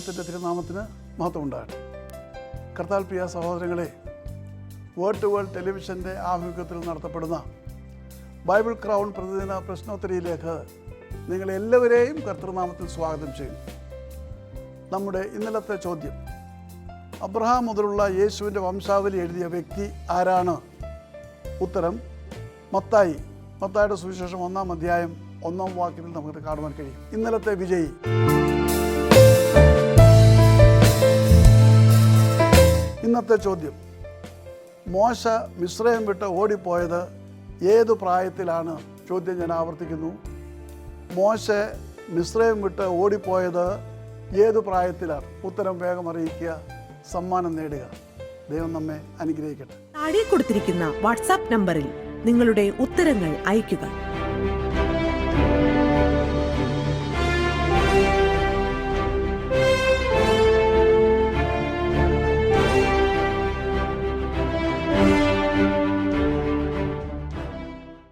ദൈവത്തിൻ്റെ തിരുനാമത്തിന് മഹത്വം ഉണ്ടാകട്ടെ. കർത്താൽ പ്രിയ സഹോദരങ്ങളെ, വേൾഡ് ടു വേൾഡ് ടെലിവിഷൻ്റെ ആഭിമുഖ്യത്തിൽ നടത്തപ്പെടുന്ന ബൈബിൾ ക്രൗൺ പ്രതിദിന പ്രശ്നോത്തരിയിലേക്ക് നിങ്ങളെല്ലാവരെയും കർത്തൃനാമത്തിൽ സ്വാഗതം ചെയ്യുന്നു. നമ്മുടെ ഇന്നലത്തെ ചോദ്യം, അബ്രഹാം മുതലുള്ള യേശുവിൻ്റെ വംശാവലി എഴുതിയ വ്യക്തി ആരാണ്? ഉത്തരം മത്തായിയുടെ സുവിശേഷം 1-ാം അധ്യായം 1-ാം വാക്യത്തിൽ നമുക്ക് കാണുവാൻ കഴിയും. ഇന്നലത്തെ വിജയി ഇന്നത്തെ ചോദ്യം, മോശ മിസ്രയീം വിട്ട് ഓടിപ്പോയത് ഏതു പ്രായത്തിലാണ്? ചോദ്യം ഞാൻ ആവർത്തിക്കുന്നു. മോശ മിസ്രയീം വിട്ട് ഓടിപ്പോയത് ഏതു പ്രായത്തിലാണ്? ഉത്തരം വേഗം അറിയിക്കുക, സമ്മാനം നേടുക. ദൈവം നമ്മെ അനുഗ്രഹിക്കട്ടെ. താഴെ കൊടുത്തിരിക്കുന്ന വാട്സാപ്പ് നമ്പറിൽ നിങ്ങളുടെ ഉത്തരങ്ങൾ അയയ്ക്കുക.